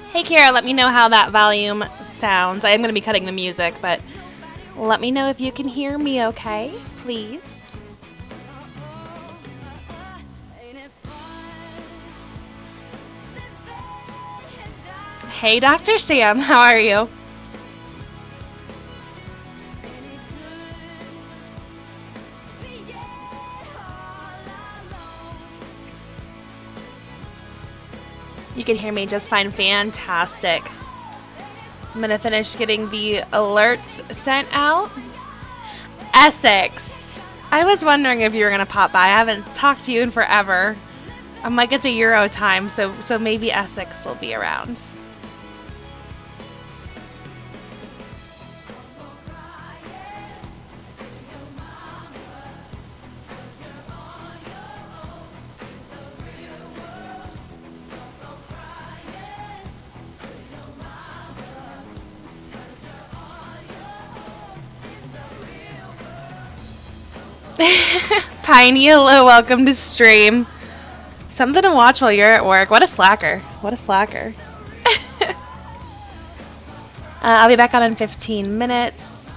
Hey Kara, let me know how that volume sounds. I am going to be cutting the music, but let me know if you can hear me okay, please. Hey Dr. Sam, how are you? You can hear me just fine. Fantastic. I'm going to finish getting the alerts sent out. Essex. I was wondering if you were going to pop by. I haven't talked to you in forever. I'm like, it's a Euro time, so maybe Essex will be around. Piney, hello, welcome to stream. Something to watch while you're at work. What a slacker. What a slacker. I'll be back on in 15 minutes.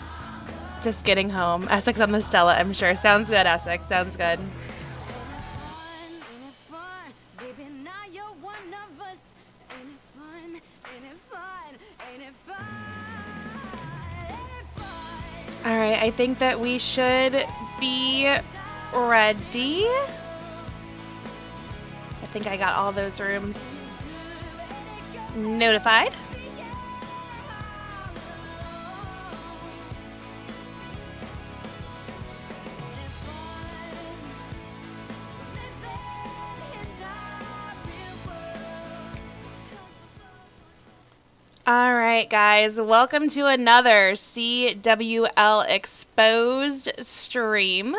Just getting home. Essex on the Stella, I'm sure. Sounds good, Essex. Sounds good. Alright, I think that we should be ready. I think I got all those rooms notified. All right, guys, welcome to another CWL Exposed stream.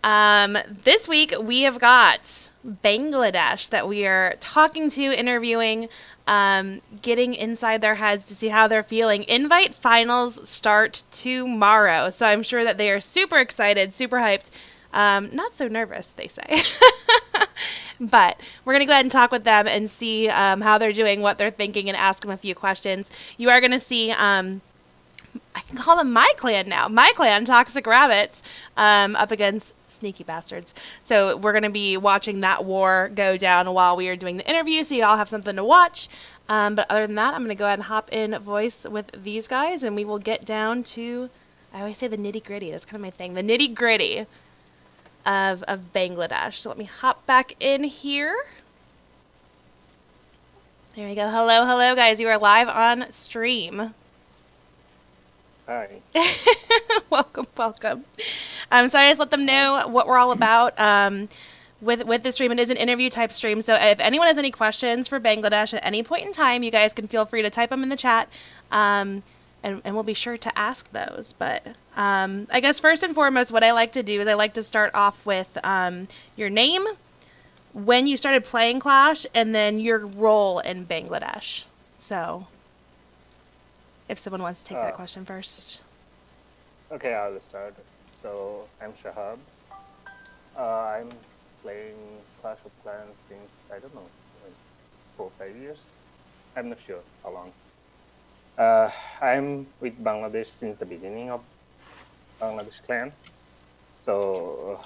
This week we have got Bangladesh that we are talking to, interviewing, getting inside their heads to see how they're feeling. Invite finals start tomorrow, so I'm sure that they are super excited, super hyped. Not so nervous, they say. But we're going to go ahead and talk with them and see how they're doing, what they're thinking, and ask them a few questions. You are going to see, I can call them my clan now, my clan, Toxic Rabbits, up against Sneaky Bastards. So we're going to be watching that war go down while we are doing the interview, so you all have something to watch. But other than that, I'm going to go ahead and hop in voice with these guys, and we will get down to, I always say the nitty-gritty, that's kind of my thing, the nitty-gritty of Bangladesh. So let me hop back in here. There we go. Hello, hello, guys. You are live on stream. Hi. Welcome, welcome. So I just let them know what we're all about. With this stream, it is an interview type stream. So if anyone has any questions for Bangladesh at any point in time, you guys can feel free to type them in the chat. And we'll be sure to ask those. But I guess first and foremost, what I like to do is I like to start off with your name, when you started playing Clash, and then your role in Bangladesh. So if someone wants to take that question first. Okay, I'll start. So I'm Shahab. I'm playing Clash of Clans since, I don't know, like 4 or 5 years. I'm not sure how long. I'm with Bangladesh since the beginning of Bangladesh clan. So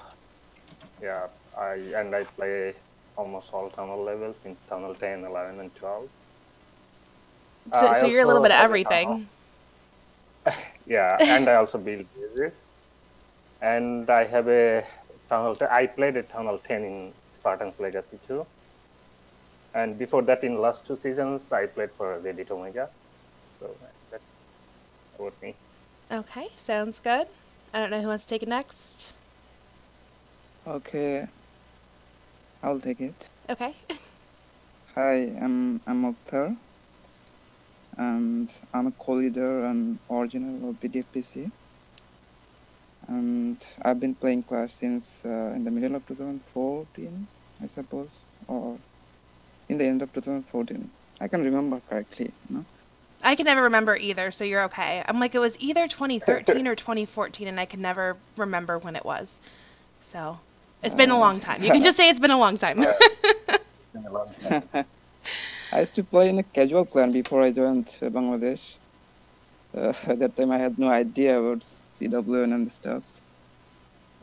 yeah, I play almost all tunnel levels in tunnel 10, 11, and 12. So you're a little bit of everything. Yeah, and I also build bases. And I have a tunnel. I played a tunnel 10 in Spartan's Legacy too. And before that, in last 2 seasons, I played for Reddit Omega. So that's about me. Okay, sounds good. I don't know who wants to take it next. Okay, I'll take it. Okay. Hi, I'm Mokhtar, and I'm a co-leader and original of BDFPC. And I've been playing Clash since in the middle of 2014, I suppose, or in the end of 2014. I can remember correctly, no? I can never remember either, so you're okay. I'm like, it was either 2013 or 2014, and I can never remember when it was. So it's been a long time. You can just say it's been a long time. It's been a long time. I used to play in a casual clan before I joined Bangladesh. At that time, I had no idea about CWL and stuff.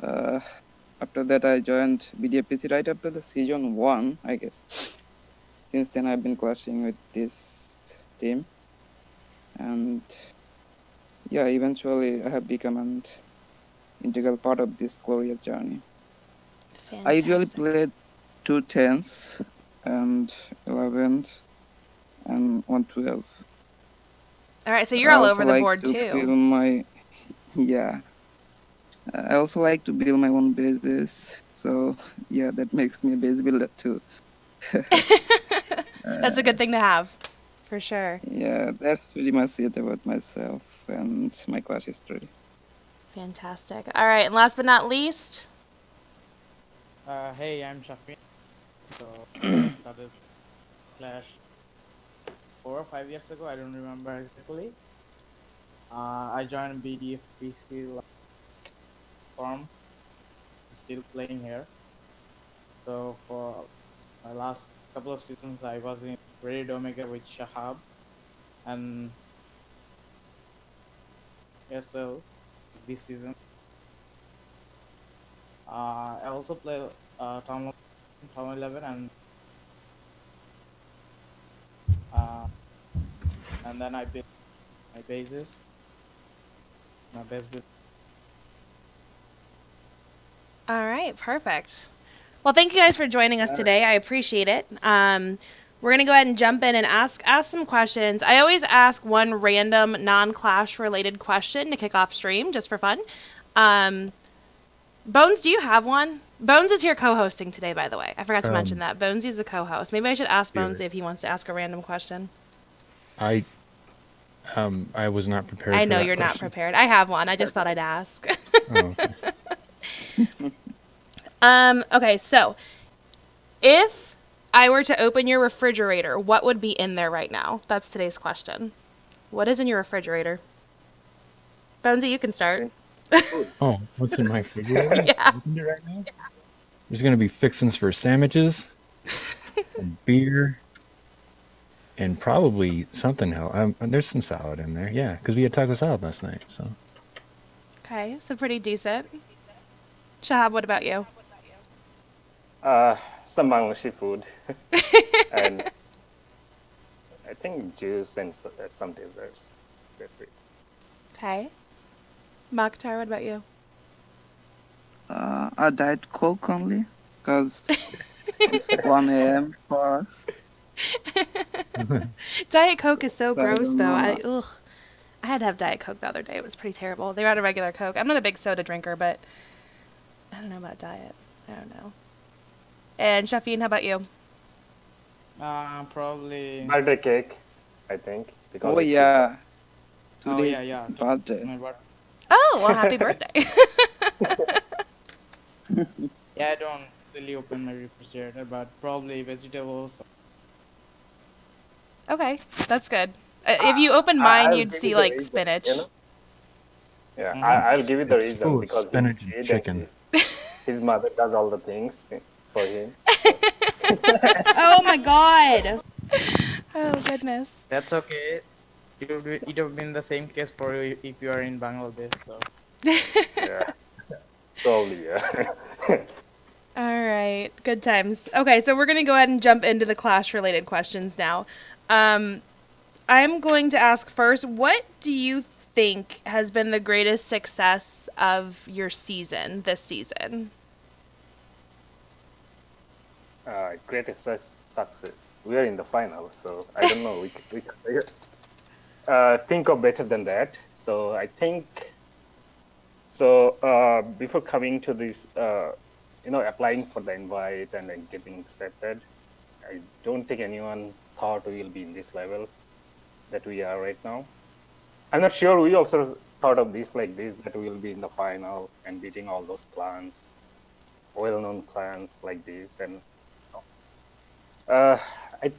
After that, I joined BDFPC right after the season 1, I guess. Since then, I've been clashing with this team. And yeah, eventually, I have become an integral part of this glorious journey. Fantastic. I usually play 2 10s and 11s and 112. All right, so you're all over the board too. Yeah. I also like to build my own bases. So yeah, that makes me a base builder too. That's a good thing to have, for sure. Yeah, that's pretty much it about myself and my Clash history. Fantastic. All right, and last but not least, Hey, I'm Shafi. So I started Clash 4 or 5 years ago. I don't remember exactly. I joined BDFPC farm. Still playing here. So for my last couple of seasons, I was in Reddit Omega with Shahab and SL this season. I also play Town 11 and then I build my bases, my base build. all right, perfect. Well, thank you guys for joining us today. I appreciate it. We're going to go ahead and jump in and ask some questions. I always ask one random non-Clash related question to kick off stream just for fun. Bones, do you have one? Bones is here co-hosting today, by the way. I forgot to mention that. Bones is the co-host. Maybe I should ask Bones if he wants to ask a random question. I was not prepared. I know you're not prepared. I have one. I just thought I'd ask. Oh, okay. Okay, so if I were to open your refrigerator, what would be in there right now? That's today's question. What is in your refrigerator? Bonesy, you can start. Oh, what's in my refrigerator? Yeah. Right now? There's gonna be fixings for sandwiches, and beer, and probably something else. There's some salad in there, yeah, because we had taco salad last night. So. Okay, so pretty decent. Shahab, what about you? Some Bangladeshi food. And I think juice and some desserts. That's it. Okay. Mokhtar, what about you? A Diet Coke only, because it's 1 a.m. for us. Diet Coke is so I gross, don't though. know. I had to have Diet Coke the other day. It was pretty terrible. They were out of regular Coke. I'm not a big soda drinker, but I don't know about diet. I don't know. And Shafeen, how about you? Probably. Birthday cake, I think. Oh yeah, Oh, today's yeah. birthday. My birthday. Oh, well, happy birthday. Yeah, I don't really open my refrigerator, but probably vegetables. Okay, that's good. If you open mine, I'll you'd give see, you the like, reason, spinach. you know? Yeah, Mhm. I'll give you the It's reason food, because spinach he and did chicken. his mother does all the things for him. Oh, my God. Oh, goodness. That's okay. It would have been the same case for you if you are in Bangladesh. So Yeah, probably, yeah. All right, good times. Okay, so we're going to go ahead and jump into the Clash-related questions now. I'm going to ask first, what do you think has been the greatest success of your season, this season? Greatest success. we are in the final. So I don't know. We think of better than that. So I think so. Before coming to this, applying for the invite and then getting accepted, I don't think anyone thought we will be in this level that we are right now. I'm not sure. We also thought of this like this, that we will be in the final and beating all those clans, well-known clans like this. And I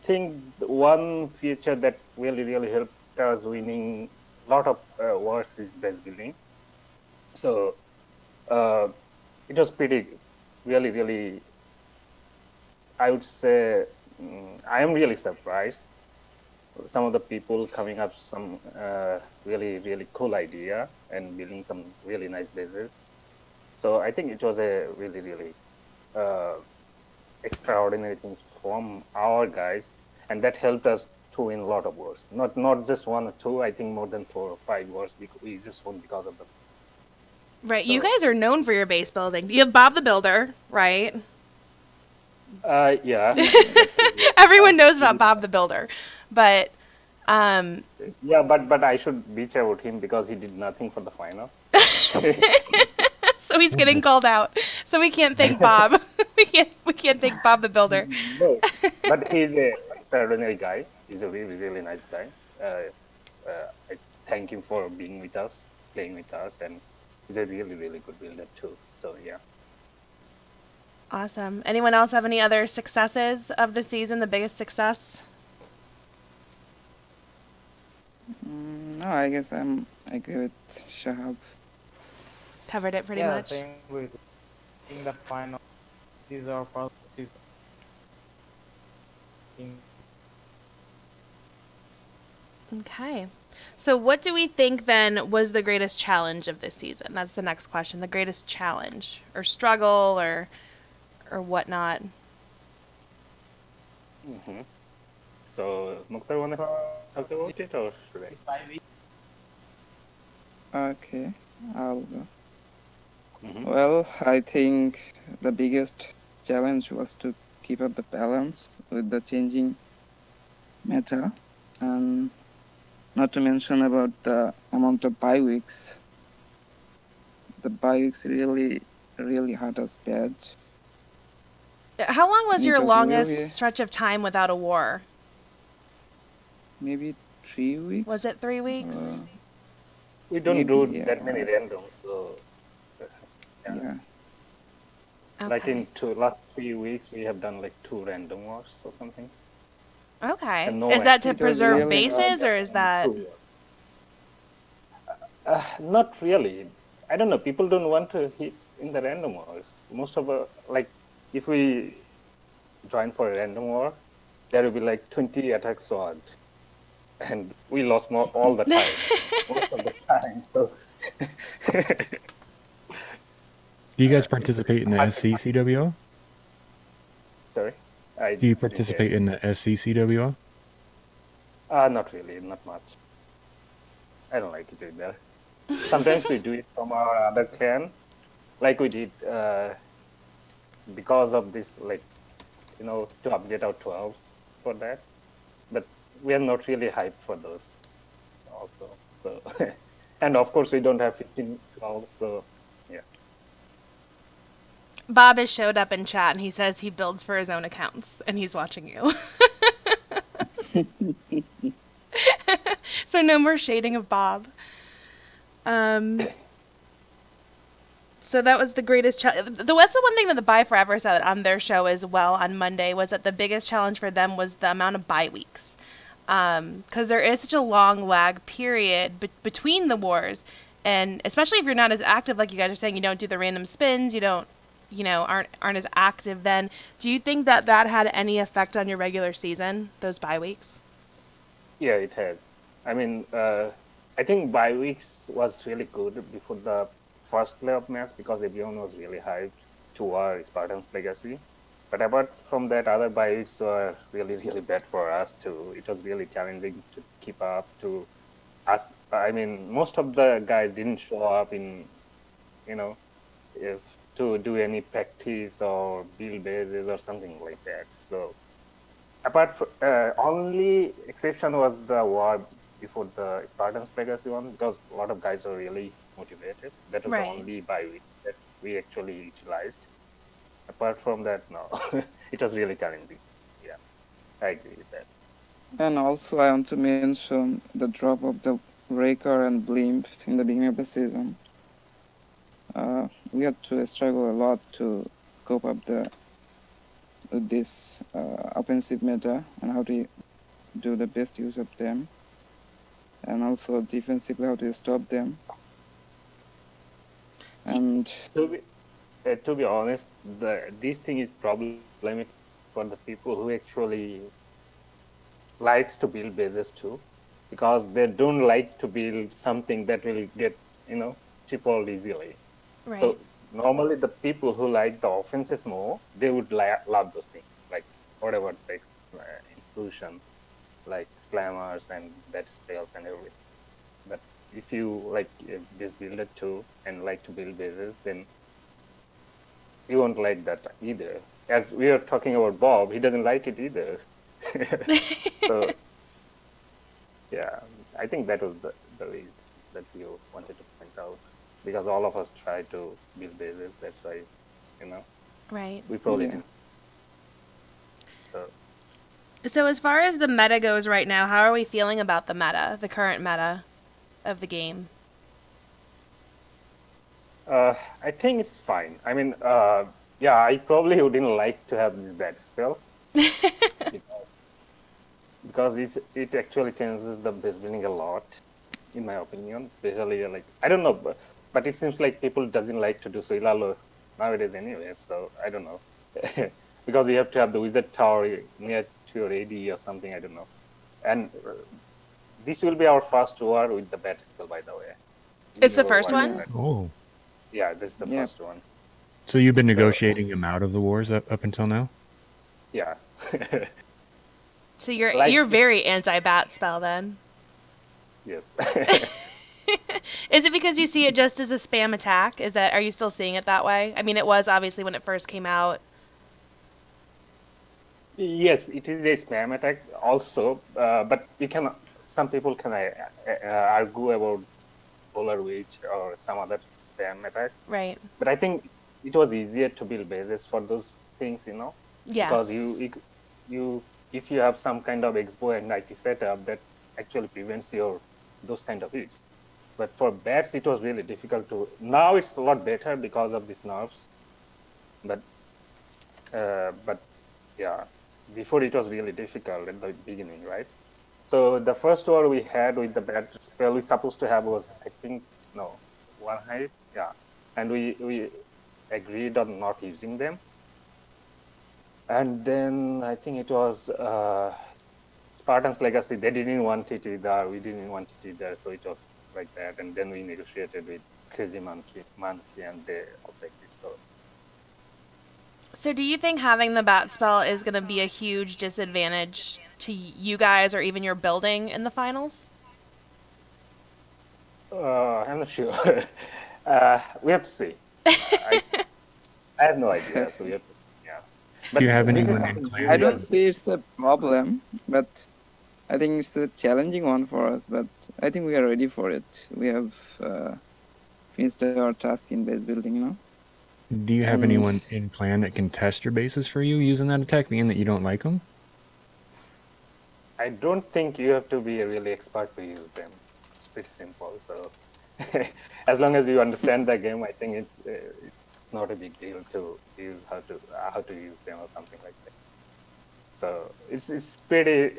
think one feature that really helped us winning a lot of wars is base building. So it was really, I would say, I am really surprised. Some of the people coming up some really cool idea and building some really nice bases. So I think it was a really extraordinary thing from our guys, and that helped us to win a lot of wars. Not just 1 or 2. I think more than 4 or 5 wars we just won because of them. Right. So, You guys are known for your base building. You have Bob the Builder, right? yeah. Everyone knows about Bob the Builder, but Yeah, but I should bitch about him because he did nothing for the final. so he's getting called out. So we can't thank Bob. we can't thank Bob the Builder. No, but he's a extraordinary guy. He's a really nice guy. I thank him for being with us, playing with us, and he's a really good builder too. So yeah. Awesome. Anyone else have any other successes of the season? The biggest success? No, I guess I agree with Shahab. Covered it pretty Yeah, much. same with in the final. These are first season. Okay. So what do we think then was the greatest challenge of this season? That's the next question. The greatest challenge or struggle or whatnot. Mm-hmm. So Mukhtar, wanna talk about it or should I? Okay, I'll go. Mm-hmm. Well, I think the biggest challenge was to keep up the balance with the changing meta, and not to mention about the amount of bye weeks. The bye weeks really hurt us bad. How long was It your was longest really- stretch of time without a war? Maybe 3 weeks. Was it 3 weeks? We don't Maybe, do yeah. that many randoms, so Yeah. like Okay. in last 3 weeks we have done like 2 random wars or something. Okay. And no Is that to It was preserve really bases hard. or is that? Not really. I don't know. People don't want to hit in the random wars. Most of like if we join for a random war, there will be like 20 attack squad, and we lost more all the time, most of the time. So Do you guys participate in the SC CWL? sorry. Do you participate in the SC CWL? Not really, not much. I don't like it either. Sometimes we do it from our other clan, like we did because of this, like, to update our 12s for that. But we are not really hyped for those also. So, and of course we don't have 15 12s, so yeah. Bob has showed up in chat and he says he builds for his own accounts and he's watching you. So no more shading of Bob. So that was the greatest challenge. That's the one thing that the Buy Forever said on their show as well on Monday, was that the biggest challenge for them was the amount of bye weeks. Because there is such a long lag period between the wars. And especially if you're not as active, like you guys are saying, you don't do the random spins, you don't, aren't as active then. Do you think that had any effect on your regular season, those bye weeks? Yeah, it has. I mean, I think bye weeks was really good before the first playoff match because everyone was really hyped to our Spartans Legacy. But apart from that, other bye weeks were really bad for us too. It was really challenging to keep up to us. I mean, most of the guys didn't show up in, if to do any practice or build bases or something like that. So apart from only exception was the war before the Spartans Legacy one, because a lot of guys were really motivated. That was the Right. only bye that we actually utilized. Apart from that, no, it was really challenging. Yeah, I agree with that. And also, I want to mention the drop of the Raker and Blimp in the beginning of the season. We had to struggle a lot to cope up with this offensive meta and how to do the best use of them, and also defensively how to stop them. And To be honest, this thing is problematic for the people who actually likes to build bases too, because they don't like to build something that will get tripled easily. Right. So normally the people who like the offenses more, they would love those things, like whatever takes inclusion, like slammers and bat spells and everything. But if you like base builder too and like to build bases, then you won't like that either. As we are talking about Bob, he doesn't like it either. So yeah, I think that was the reason that you wanted to point out, because all of us try to build bases. That's why, Right. we probably Yeah. didn't. So So as far as the meta goes right now, how are we feeling about the meta, the current meta of the game? I think it's fine. I mean, yeah, I probably wouldn't like to have these bad spells because it actually changes the base building a lot, in my opinion. Especially like I don't know, but it seems like people doesn't like to do Soilalo nowadays anyway. So I don't know, because you have to have the wizard tower near to your AD or something. I don't know, and this will be our first war with the bad spell, by the way. It's the Never first war one? with that. Oh, Yeah, this is the Yeah. first one. so you've been So- negotiating him out of the wars up until now? Yeah. So you're Like- you're very anti-bat spell then. Yes. Is it because you see it just as a spam attack? Are you still seeing it that way? I mean, it was obviously when it first came out. Yes, it is a spam attack also, but some people can argue about Polar Witch or some other spam attacks. Right. But I think it was easier to build bases for those things, Yes. because you if you have some kind of Expo and IT setup, that actually prevents those kind of hits. But for bats, it was really difficult to. Now it's a lot better because of these nerfs. But yeah, before it was really difficult at the beginning, right? So the first war we had with the bat spell we supposed to have was, I think, no, one hype, yeah, and we agreed on not using them. And then I think it was Spartans Legacy. They didn't want it either. We didn't want it either. So it was like that. And then we negotiated with Crazy Monkey, and they also agreed. So do you think having the bat spell is going to be a huge disadvantage to you guys or even your building in the finals? I'm not sure. We have to see. I have no idea. So we have to, yeah. But Do you have this is anyone in something clan? I don't see it's a problem, but I think it's a challenging one for us. But I think we are ready for it. We have finished our task in base building, Do you have anyone And- in clan that can test your bases for you using that attack, being that you don't like them? I don't think you have to be a really expert to use them. It's pretty simple. So as long as you understand the game, I think it's not a big deal to use how to use them or something like that. So it's pretty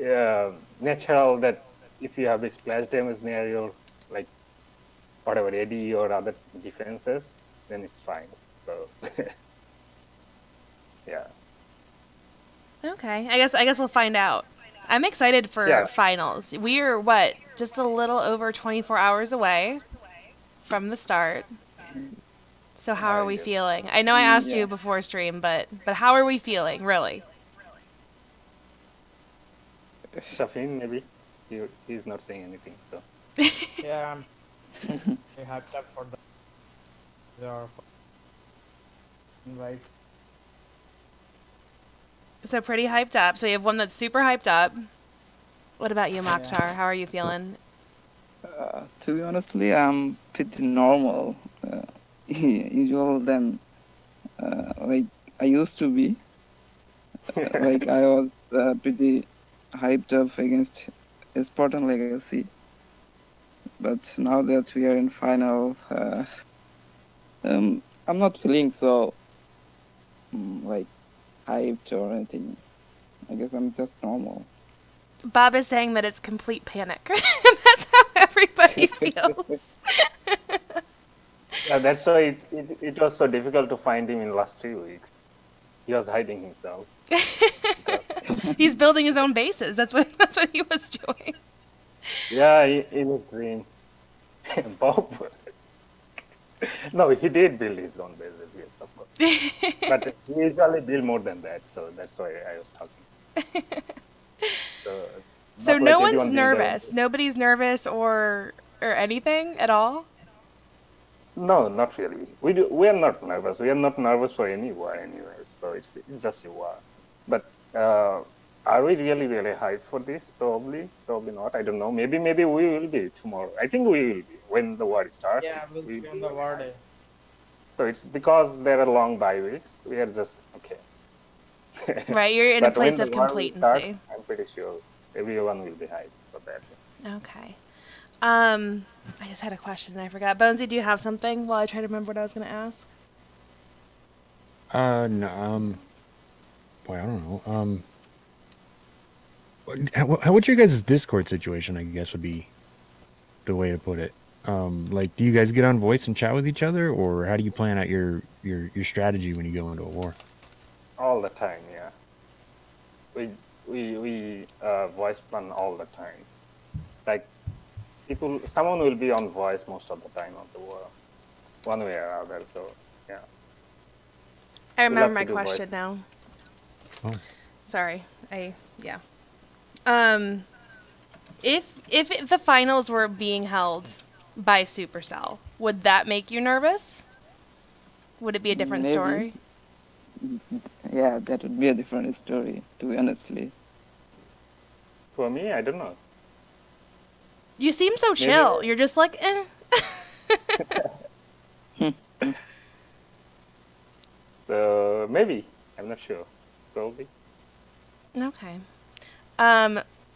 natural that if you have a splash damage near your like whatever AD or other defenses, then it's fine. So yeah. Okay. I guess we'll find out. I'm excited for Yeah. finals. We are just a little over 24 hours away from the start. So how are we Yes. feeling? I know I asked Yeah. you before stream, but how are we feeling, really? Shafin, maybe he's not saying anything. So Yeah, I'm very hyped up for the invite. So pretty hyped up. So we have one that's super hyped up. What about you, Mokhtar? How are you feeling? To be honestly, I'm pretty normal, usual than like I used to be. Like I was pretty hyped up against Spartan Legacy, but now that we are in final, I'm not feeling so like hyped or anything. I guess I'm just normal. Bob is saying that it's complete panic. That's how everybody feels. Yeah, that's why it was so difficult to find him in last 3 weeks. He was hiding himself. He's building his own bases. That's what he was doing. Yeah, in his dream. Bob. No, he did build his own bases, yes, of course. But he usually build more than that, so that's why I was talking. So not no like one's everyone nervous. Nobody's nervous or anything at all. No, not really. We are not nervous. We are not nervous for any war anyway. So it's just a war. But are we really hyped for this? Probably not. I don't know. Maybe we will be tomorrow. I think we will be when the war starts. Yeah, we'll be on the war day. So it's because there are long bye weeks. We are just okay. Right, you're in a But place when of the war will complacency. start, I'm pretty sure everyone will be hyped for that. Okay. I just had a question and I forgot. Bonesy, do you have something while I try to remember what I was going to ask? No, boy, I don't know. What's your guys' Discord situation, I guess would be the way to put it. Like, do you guys get on voice and chat with each other, or how do you plan out your strategy when you go into a war? All the time, yeah. We voice plan all the time. Like someone will be on voice most of the time of the war, one way or other. So yeah. I remember my question now. Oh. Sorry. Yeah. If the finals were being held by Supercell, would that make you nervous? Would it be a different Maybe. story? Yeah, that would be a different story, to be honestly. For me, I don't know. You seem so chill. You're just like, eh. So maybe. I'm not sure. Probably. Okay.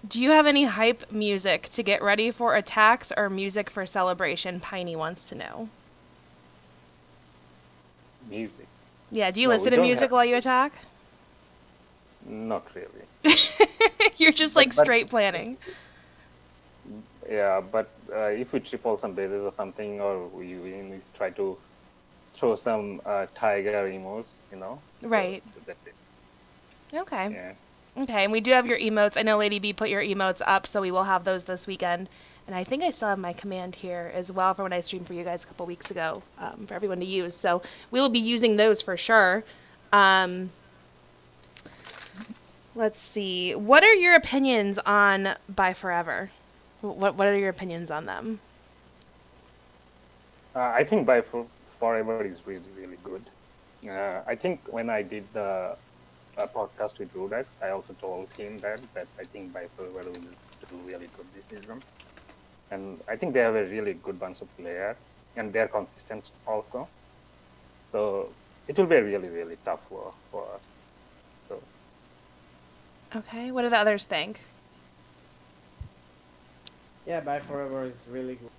Do you have any hype music to get ready for attacks or music for celebration? Piney wants to know. Music. Yeah, do you listen to music while you attack? Not really. You're just like straight planning. Yeah, but if we triple some bases or something, or we try to throw some tiger emotes, you know. Right. So that's it. Okay. Yeah. Okay, and we do have your emotes. I know Lady B put your emotes up, so we will have those this weekend. And I think I still have my command here as well from when I streamed for you guys a couple weeks ago for everyone to use. So we will be using those for sure. Let's see. What are your opinions on Buy Forever? What are your opinions on them? I think Buy Forever is really good. I think when I did the podcast with Rudex, I also told him that I think Buy Forever will do really good this season. And I think they have a really good bunch of players, and they're consistent also. So it will be a really tough war for us. So. Okay, what do the others think? Yeah, Buy Forever is really good.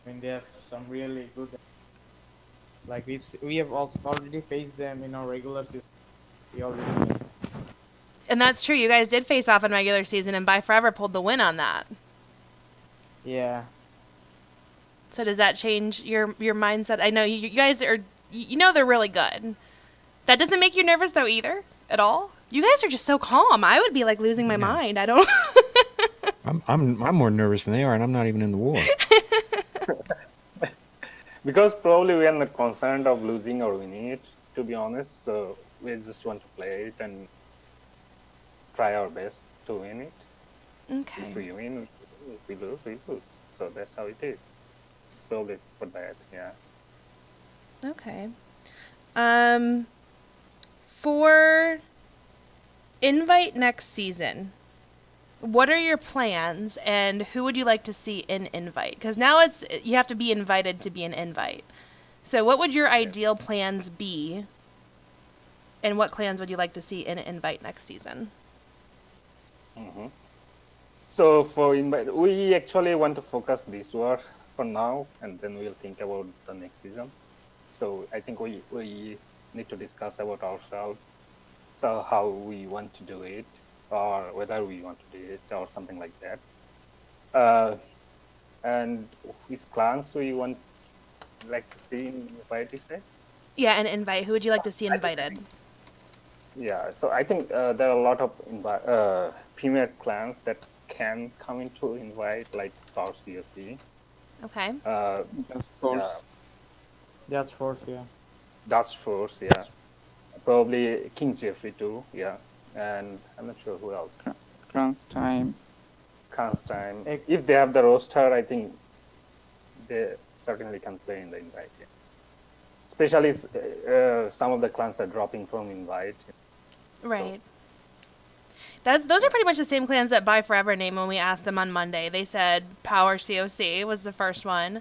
I mean, they have some really good. Like we have also already faced them in our regular season. We already. And that's true. You guys did face off in regular season, and Buy Forever pulled the win on that. Yeah. So does that change your mindset? I know you guys are. You know they're really good. That doesn't make you nervous though either at all. You guys are just so calm. I would be like losing my mind. I don't. I'm more nervous than they are, and I'm not even in the war. Because probably we are not concerned of losing or winning it, to be honest. So we just want to play it and try our best to win it. Okay. If we win, if we lose, we lose. So that's how it is. Probably for that, yeah. Okay. For invite next season. What are your plans, and who would you like to see in invite? Because now you have to be invited to be an invite. So what would your ideal plans be, and what clans would you like to see in invite next season? So for invite, we actually want to focus this war for now, and then we'll think about the next season. So I think we need to discuss about ourselves, so how we want to do it, or whether we want to do it, or something like that. And which clans we want like to see in invite, you say? Yeah, an invite. Who would you like to see invited? Yeah, so I think there are a lot of premier clans that can come into invite, like Power COC. Okay. Of course. That's Force, yeah. Dutch Force, yeah. Probably King Jeffrey too, yeah. And I'm not sure who else. Crunch time. Constantine. If they have the roster, I think they certainly can play in the invite, yeah. Especially some of the clans are dropping from invite. Right. Those are pretty much the same clans that Buy Forever named when we asked them on Monday. They said Power COC was the first one.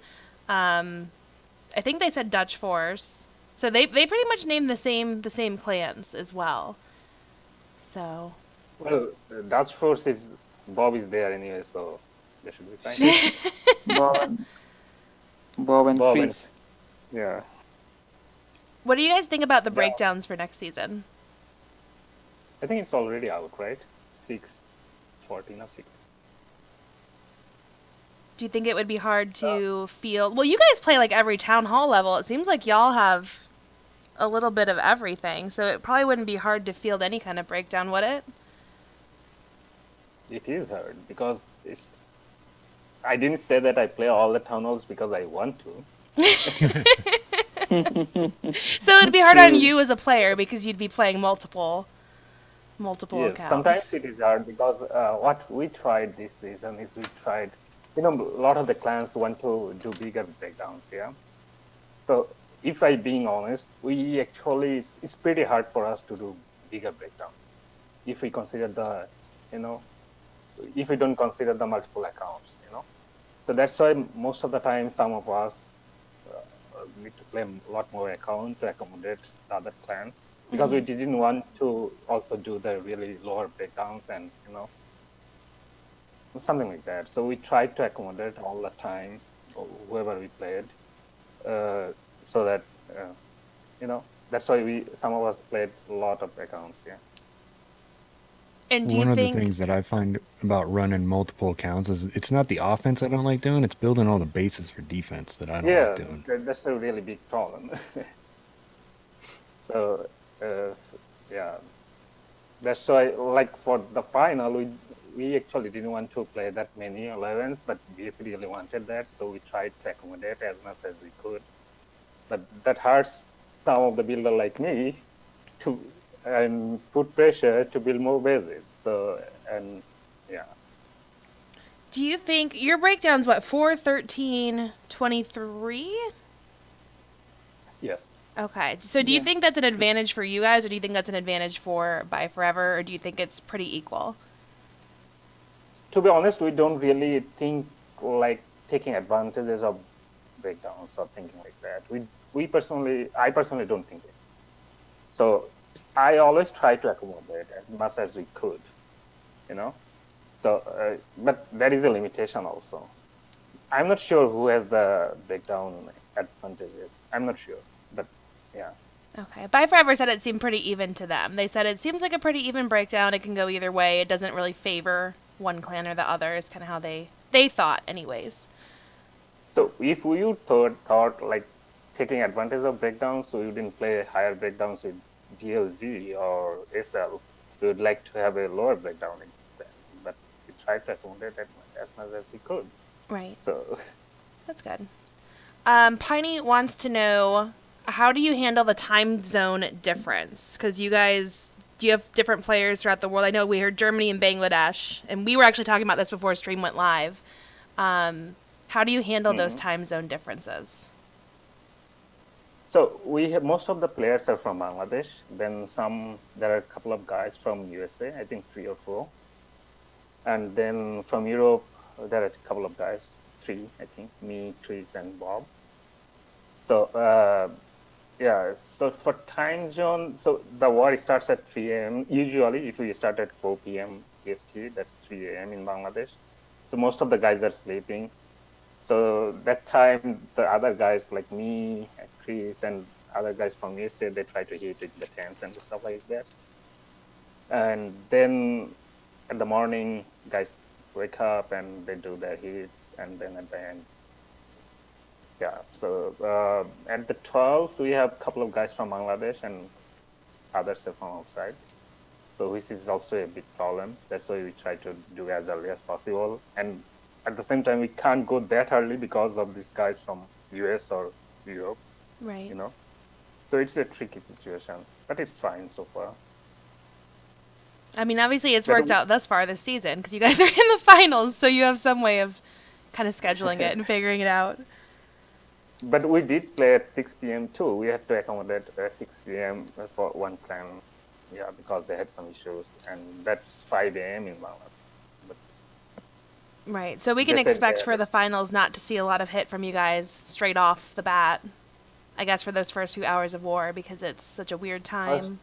I think they said Dutch Force. So they pretty much named the same clans as well. So. Well, Dutch Force is Bob is there anyway, so they should be fine. Bob and Chris. Yeah. What do you guys think about the breakdowns for next season? I think it's already out, right? 6, 14 or 6. Do you think it would be hard to field? Well, you guys play like every town hall level. It seems like y'all have a little bit of everything, so it probably wouldn't be hard to field any kind of breakdown, would it? It is hard because I didn't say that I play all the town halls because I want to. So it'd be hard on you as a player because you'd be playing multiple yes, accounts. Sometimes it is hard because what we tried this season is a lot of the clans want to do bigger breakdowns, yeah. So if I'm being honest, we actually, it's pretty hard for us to do bigger breakdown if we consider if we don't consider the multiple accounts, So that's why most of the time some of us need to play a lot more account to accommodate the other clans because we didn't want to also do the really lower breakdowns and something like that. So we tried to accommodate all the time whoever we played, so that that's why some of us played a lot of accounts. Yeah. And do One you of think the things that I find about running multiple accounts is it's not the offense I don't like doing; it's building all the bases for defense that I don't like doing. Yeah, that's a really big problem. So, yeah, that's why, like for the final, we actually didn't want to play that many 11s, but we really wanted that, so we tried to accommodate as much as we could. But that hurts some of the builder like me and put pressure to build more bases. So, and yeah. Do you think your breakdown's 4, 13, 23? Yes. Okay. So do you think that's an advantage for you guys, or do you think that's an advantage for Buy Forever, or do you think it's pretty equal? To be honest, we don't really think like taking advantages of breakdowns or thinking like that. I personally don't think it. So I always try to accommodate as much as we could, So, but there is a limitation also. I'm not sure who has the breakdown advantages. I'm not sure, but yeah. Okay. Buy Forever said it seemed pretty even to them. They said it seems like a pretty even breakdown. It can go either way. It doesn't really favor one clan or the other. It's kind of how they thought, anyways. So if you thought like taking advantage of breakdowns, so you didn't play higher breakdowns with DLZ or SL, we would like to have a lower breakdown instead. But we tried to accommodate that as much as we could. Right. So that's good. Piney wants to know, how do you handle the time zone difference? Because do you have different players throughout the world? I know we heard Germany and Bangladesh, and we were actually talking about this before stream went live. How do you handle those time zone differences? So we have most of the players are from Bangladesh. Then there are a couple of guys from USA, I think 3 or 4. And then from Europe, there are a couple of guys, 3, I think, me, Chris, and Bob. So yeah, so for time zone, so the war starts at 3 a.m. Usually, if we start at 4 p.m. EST, that's 3 a.m. in Bangladesh. So most of the guys are sleeping. So that time, the other guys like me, and Chris, and other guys from USA, they try to hit the tents and stuff like that. And then in the morning, guys wake up and they do their hits, and then at the end, yeah. So at the 12th, we have a couple of guys from Bangladesh and others are from outside. So which is also a big problem. That's why we try to do as early as possible. And at the same time, we can't go that early because of these guys from US or Europe, Right. you know. So it's a tricky situation, but it's fine so far. I mean, obviously it's But worked out thus far this season because you guys are in the finals, so you have some way of kind of scheduling it and figuring it out. But we did play at 6 p.m. too. We had to accommodate 6 p.m. for one plan, yeah, because they had some issues, and that's 5 a.m. in Bangladesh. But Right. So we can They said expect that- for the finals not to see a lot of hit from you guys straight off the bat. I guess for those first few hours of war because it's such a weird time.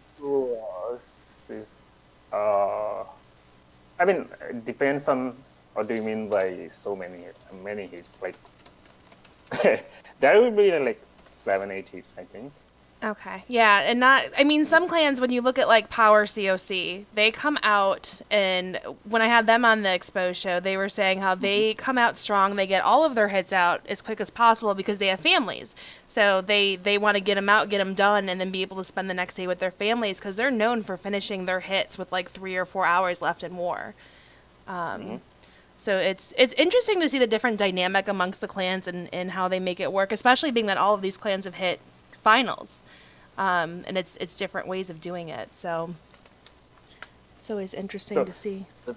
I mean, it depends on what do you mean by so many hits? Like there will be like 7, 8 hits, I think. Okay. Yeah, and I mean, some clans, when you look at like Power COC, they come out, and when I had them on the Exposed show, they were saying how they come out strong, they get all of their hits out as quick as possible because they have families. So they want to get them out, get them done, and then be able to spend the next day with their families because they're known for finishing their hits with like 3 or 4 hours left in war. So it's interesting to see the different dynamic amongst the clans and how they make it work, especially being that all of these clans have hit finals. And it's different ways of doing it. So it's always interesting So- to see. The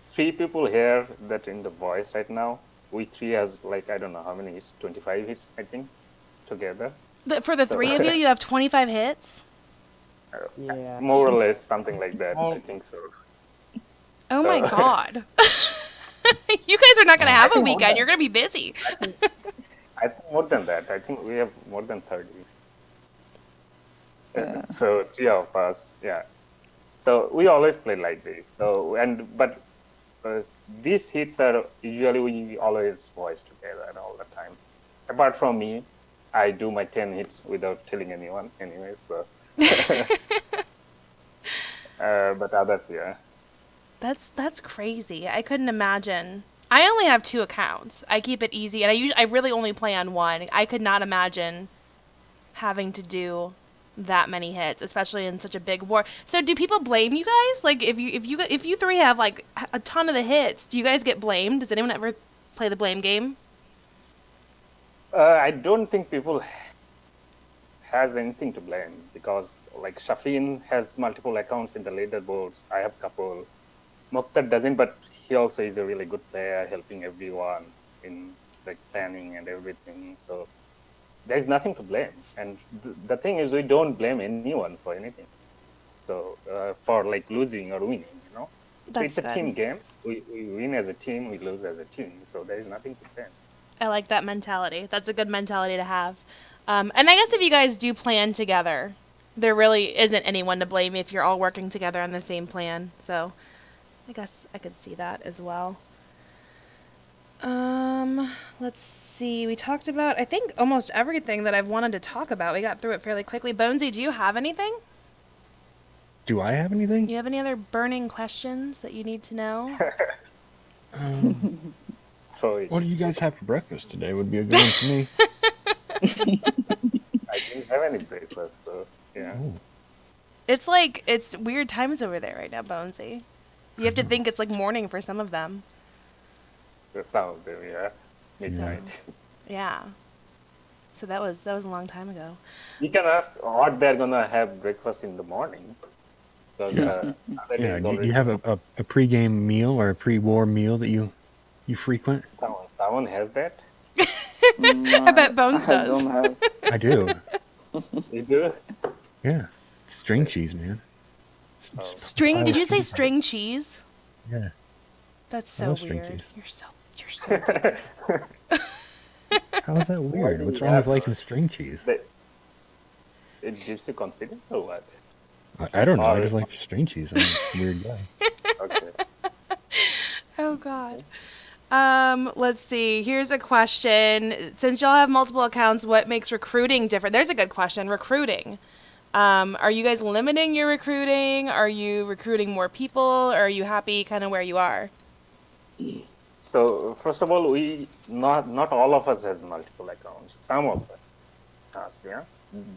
three people here that in the voice right now, we 3 has like, I don't know how many hits, 25 hits, I think, together. For the So- 3 of you, you have 25 hits? Yeah. More or less, something like that. Oh. I think so. Oh my So- god. You guys are not going to have a think more weekend. than- You're going to be busy. I think more than that. I think we have more than 30. Yeah. So 3 of us, yeah. So we always play like this. So but these hits are usually we always voice together all the time. Apart from me, I do my 10 hits without telling anyone anyway. So, but others, yeah. That's crazy. I couldn't imagine. I only have 2 accounts. I keep it easy, and I really only play on one. I could not imagine having to do that many hits, especially in such a big war. So do people blame you guys? Like if you 3 have like a ton of the hits, do you guys get blamed? Does anyone ever play the blame game? I don't think people has anything to blame because like Shafin has multiple accounts in the leaderboards. I have couple. Mokhtar doesn't, but he also is a really good player, helping everyone in like planning and everything. So there's nothing to blame. And the thing is, we don't blame anyone for anything. So for like losing or winning, you know, so That's it's a good. team game. We win as a team, we lose as a team. So there is nothing to blame. I like that mentality. That's a good mentality to have. And I guess if you guys do plan together, there really isn't anyone to blame if you're all working together on the same plan. So I guess I could see that as well. Let's see. We talked about, I think, almost everything that I've wanted to talk about. We got through it fairly quickly. Bonesy, do you have anything? Do I have anything? Do you have any other burning questions that you need to know? So it, What do you guys have for breakfast today? Would be a good one for me. I didn't have any breakfast, so yeah. Ooh. It's like, it's weird times over there right now, Bonesy. You have to think it's like morning for some of them. Some of them, yeah. Midnight. Yeah. So that was a long time ago. You can ask what they're gonna have breakfast in the morning. Because other Yeah, days do already you have a pre-game meal or a pre-war meal that you frequent? someone has that. I bet Bones I does. don't have. I do. You do? Yeah, string cheese, man. Oh. String? Pile Did of you say string- string cheese? Yeah, That's I so love string weird. cheese. You're so weird. How is that Why weird? do What's you wrong with have liking string cheese? that? It gives you confidence or what? I don't know. I Or just like string cheese. I'm this weird guy. okay. Oh God. Let's see. Here's a question. Since y'all have multiple accounts, what makes recruiting different? There's a good question. Recruiting. Are you guys limiting your recruiting? Are you recruiting more people? Or are you happy kind of where you are? So first of all, we not all of us has multiple accounts. Some of us, yeah.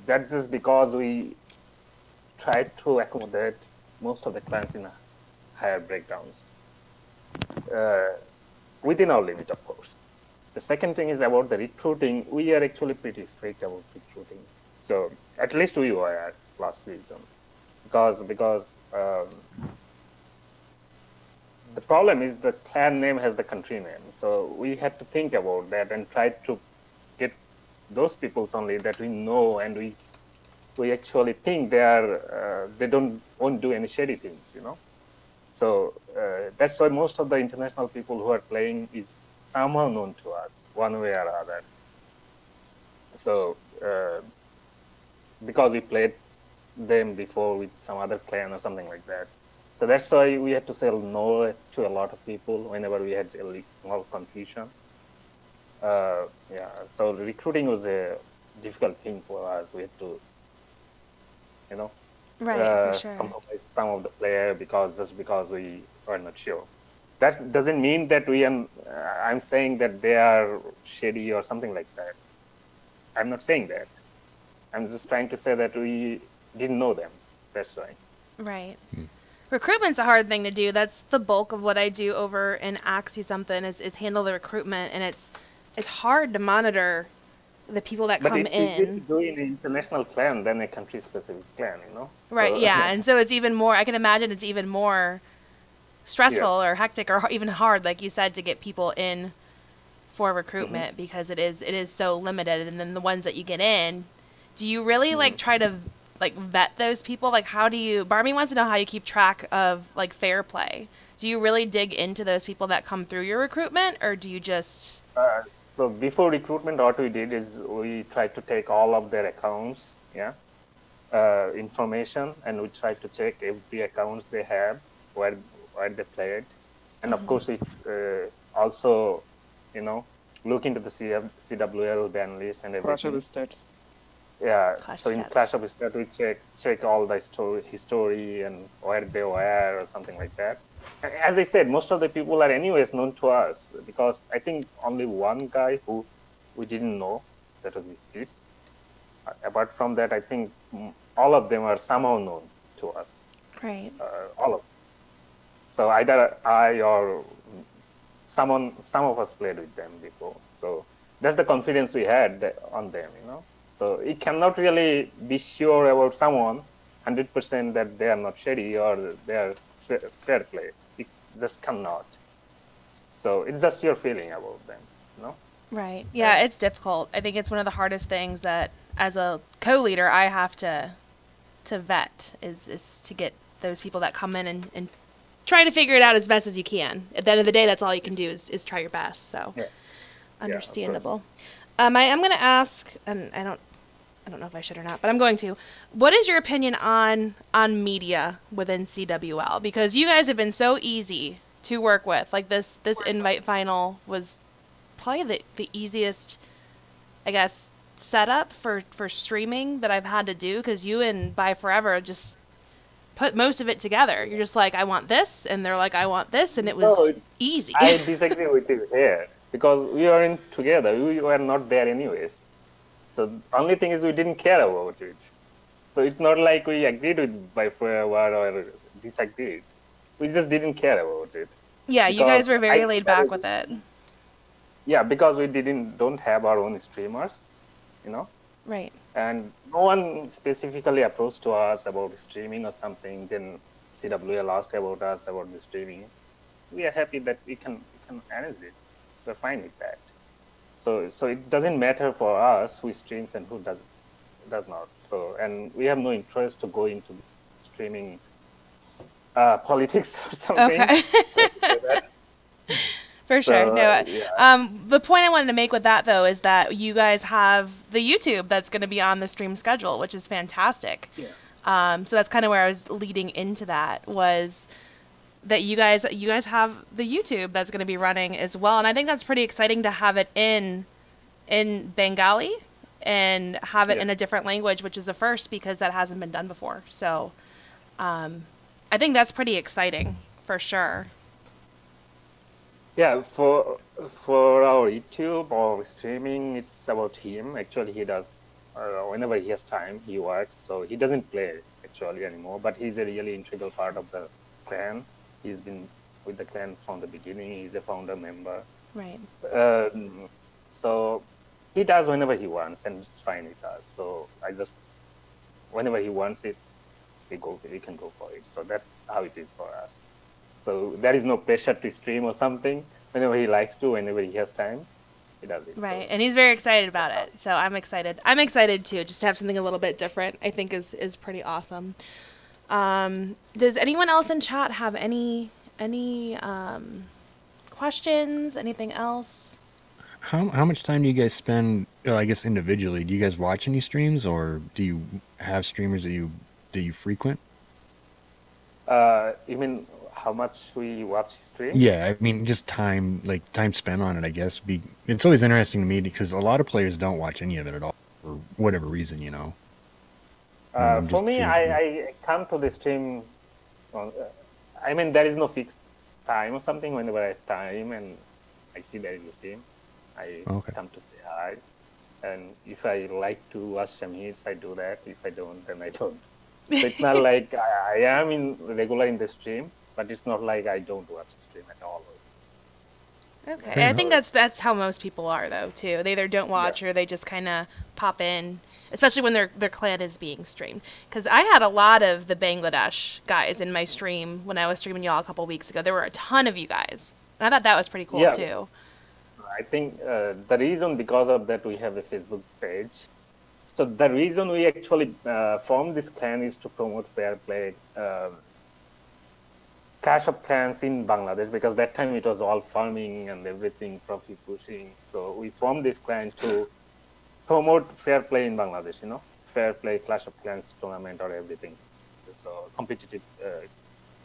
That's just because we try to accommodate most of the clients in higher breakdowns within our limit, of course. The second thing is about the recruiting. We are actually pretty strict about recruiting. So at least we were last season, because the problem is the clan name has the country name. So we had to think about that and try to get those peoples only that we know and we actually think they won't do any shady things, you know. So that's why most of the international people who are playing is somehow known to us one way or other. So because we played them before with some other clan or something like that. So that's why we had to say no to a lot of people whenever we had a small confusion. Yeah, so recruiting was a difficult thing for us. We had to, you know, Right, for sure. compromise some of the player just because we are not sure. That doesn't mean that I'm saying that they are shady or something like that. I'm not saying that. I'm just trying to say that we didn't know them. That's why. Right. Recruitment's a hard thing to do. That's the bulk of what I do over in Axie something is handle the recruitment, and it's hard to monitor the people that But come it's easier to in. do in an international clan than a country-specific clan, you know? Right, So, yeah. And so it's even more, I can imagine it's even more stressful Yes. or hectic or even hard, like you said, to get people in for recruitment because it is so limited. And then the ones that you get in, do you really like try to like vet those people? Like how do you, Barmy wants to know how you keep track of like fair play. Do you really dig into those people that come through your recruitment, or do you just so before recruitment, what we did is we tried to take all of their accounts, yeah, information, and we tried to check every accounts they have, where they played, and of course we also, you know, look into the CWL ban list and Clash of everything. Stats. Yeah, Clash so of in Stats? Clash of Stats, we check all the history and where they were or something like that. As I said, most of the people are anyways known to us because I think only one guy who we didn't know, that was Biscuits. Apart from that, I think all of them are somehow known to us. right? All of them. So either I or some of us played with them before. So that's the confidence we had on them, you know. So you cannot really be sure about someone 100% that they are not shady or they are fair play. It just cannot. So it's just your feeling about them, you know. Right. Yeah, it's difficult. I think it's one of the hardest things that as a co-leader I have to vet is to get those people that come in and try to figure it out as best as you can. At the end of the day, that's all you can do is try your best. So Yeah. understandable. I'm going to ask, and I don't know if I should or not, but I'm going to. What is your opinion on media within CWL? Because you guys have been so easy to work with. Like this invite final was probably the easiest, I guess, setup for streaming that I've had to do, because you and By Forever just put most of it together. You're just like, I want this, and they're like, I want this, and it was easy. I disagree with you here because we weren't together. We were not there anyways. So the only thing is we didn't care about it. So it's not like we agreed with By Forever or disagreed. We just didn't care about it. Yeah, you guys were very I- laid back with it. Yeah, because we don't have our own streamers, you know, Right. and no one specifically approached to us about streaming or something. Then CWL asked about us about the streaming. We are happy that we can manage it. We're fine with that. So it doesn't matter for us who streams and who doesn't. does not. So, and we have no interest to go into streaming politics or something. Okay. So to say that. For sure. So No. yeah, The point I wanted to make with that though is that you guys have the YouTube that's going to be on the stream schedule, which is fantastic. yeah, So that's kind of where I was leading into that was that you guys have the YouTube that's going to be running as well, and I think that's pretty exciting to have it in Bengali and have it Yeah. in a different language, which is a first because that hasn't been done before. So I think that's pretty exciting for sure. yeah. For our YouTube or streaming, it's about him. Actually, he does whenever he has time, he works. So he doesn't play actually anymore, but he's a really integral part of the clan. He's been with the clan from the beginning. He's a founder member. Right. So he does whenever he wants, and it's fine with us. So I just whenever he wants it, we can go for it. So that's how it is for us. So there is no pressure to stream or something. Whenever he likes to, whenever he has time, he does it. Right, So, and he's very excited about it. So I'm excited. I'm excited too, just to have something a little bit different. I think is pretty awesome. Does anyone else in chat have any questions? Anything else? How much time do you guys spend? I guess individually, do you guys watch any streams, or do you have streamers that you frequent? you mean how much we watch streams? Yeah, I mean just time spent on it. I guess it's always interesting to me because a lot of players don't watch any of it at all for whatever reason, you know. I'm For just me, curious. I come to the stream. I mean, there is no fixed time or something. Whenever I have time and I see there is a stream, I Okay. come to say hi. And if I like to watch some hits, I do that. If I don't, then I don't. So it's not like I am regular in the stream, but it's not like I don't watch the stream at all. Okay, and I think that's how most people are though too. They either don't watch or they just kind of pop in, especially when their clan is being streamed. Because I had a lot of the Bangladesh guys in my stream when I was streaming y'all a couple weeks ago. There were a ton of you guys, and I thought that was pretty cool Yeah. too. I think the reason because of that we have a Facebook page. So the reason we actually formed this clan is to promote fair play, Clash of Clans in Bangladesh, because that time it was all farming and everything, trophy pushing. So we formed this clan to promote fair play in Bangladesh, fair play Clash of Clans tournament or everything. So competitive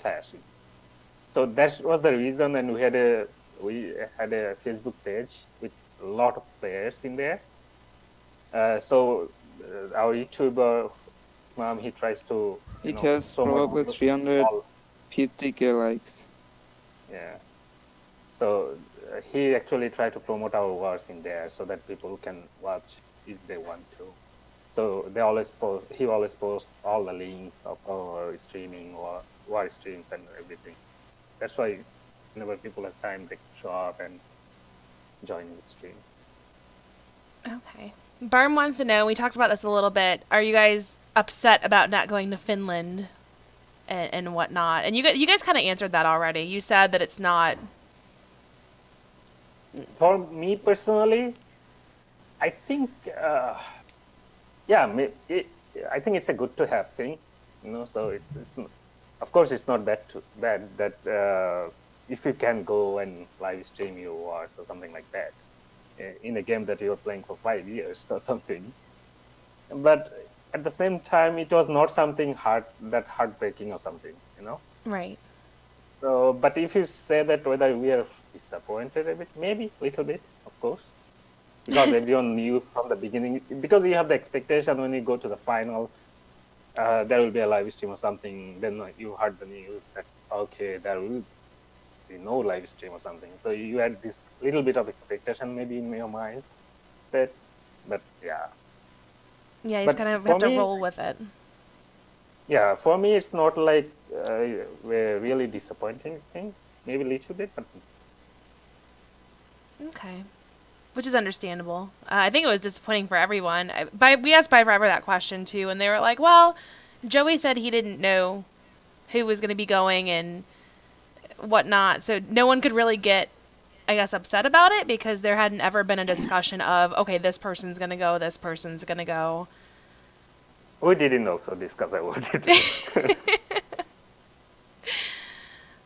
clash. So that was the reason, and we had a Facebook page with a lot of players in there. So our YouTuber, he tries to. It has promote probably all- 350k likes. Yeah. So he actually tried to promote our wars in there so that people can watch if they want to. So he always posts all the links of our streaming or war streams and everything. That's why whenever people has time, they show up and join the stream. Okay. Barm wants to know. We talked about this a little bit. Are you guys upset about not going to Finland and whatnot? And you guys kind of answered that already. You said that it's not. For me personally, I think, I think it's a good to have thing, So it's of course it's not that too bad that if you can go and live stream your wars or something like that in a game that you're playing for 5 years or something. But at the same time, it was not something heartbreaking or something, Right. So, but if you say that whether we are disappointed a bit, maybe a little bit, of course, because everyone knew from the beginning, because you have the expectation when you go to the final, there will be a live stream or something, then you heard the news that, okay, there will be no live stream or something. So you had this little bit of expectation maybe in your mind, but yeah. Yeah, you But just kind of for have to me- roll with it. Yeah, for me, it's not like a really disappointing thing, maybe a little bit, but Okay. Which is understandable. I think it was disappointing for everyone. We asked By Forever that question too, and they were like, well, Joey said he didn't know who was going to be going and whatnot, so no one could really get, I guess, upset about it because there hadn't ever been a discussion of, okay, this person's going to go, this person's going to go. We didn't also discuss about it.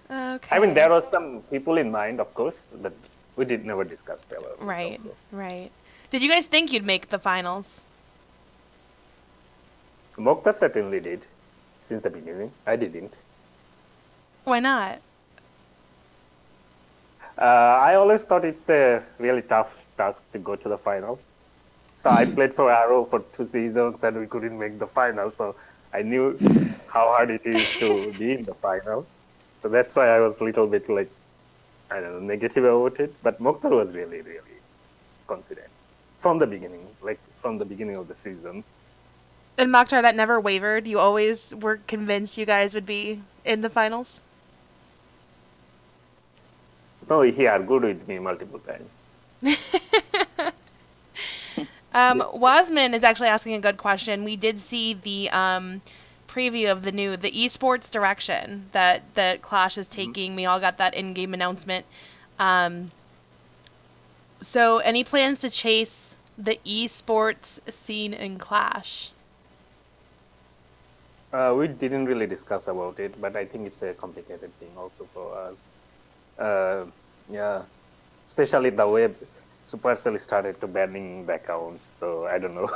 Okay. I mean, there were some people in mind, of course, but we did never discuss about it Right, also. right. Did you guys think you'd make the finals? Mokhtar certainly did, since the beginning. I didn't. Why not? I always thought it's a really tough task to go to the final. So I played for Arrow for 2 seasons and we couldn't make the final. So I knew how hard it is to be in the final. So that's why I was a little bit like, I don't know, negative about it. But Mokhtar was really, really confident from the beginning, like from the beginning of the season. And Mokhtar, that never wavered. You always were convinced you guys would be in the finals? No, he argued with me multiple times. Wasman is actually asking a good question. We did see the preview of the esports direction that Clash is taking. We all got that in-game announcement. So any plans to chase the esports scene in Clash? We didn't really discuss about it, but I think it's a complicated thing also for us. Yeah, especially the way Supercell started to banning the accounts, so I don't know.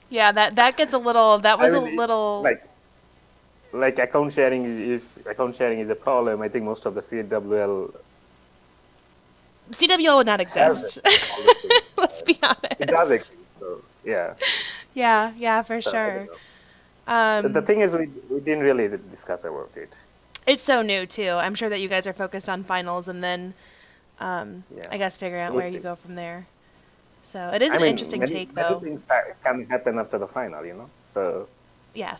Yeah, that gets a little. That was a little. Like account sharing. If account sharing is a problem, I think most of the CWL would not exist. Let's be honest. It does exist, so yeah. Yeah, for So, sure. the thing is, we didn't really discuss about it. It's so new too. I'm sure that you guys are focused on finals and then, I guess figuring out where you go from there. So it is an interesting take, though. Many things can happen after the final, you know. So yes,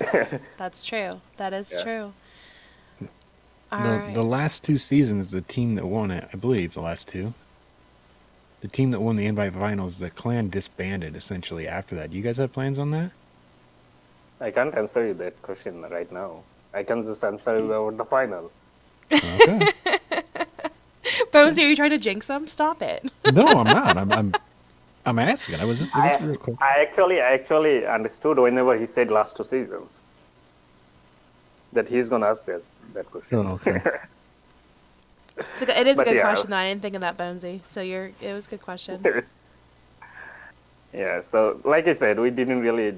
that's true. That is true. The last 2 seasons, the team that won it, I believe, the last 2, the team that won the invite finals, the clan disbanded essentially after that. Do you guys have plans on that? I can't answer you that question right now. I can just answer you about the final. Okay. Bonesy, are you trying to jinx them? Stop it. No, I'm not. I'm asking. It was real quick. I actually understood whenever he said last 2 seasons that he's gonna ask that question. Oh, okay. It is a good question, though. I didn't think of that, Bonesy. So it was a good question. Yeah. So like I said, we didn't really.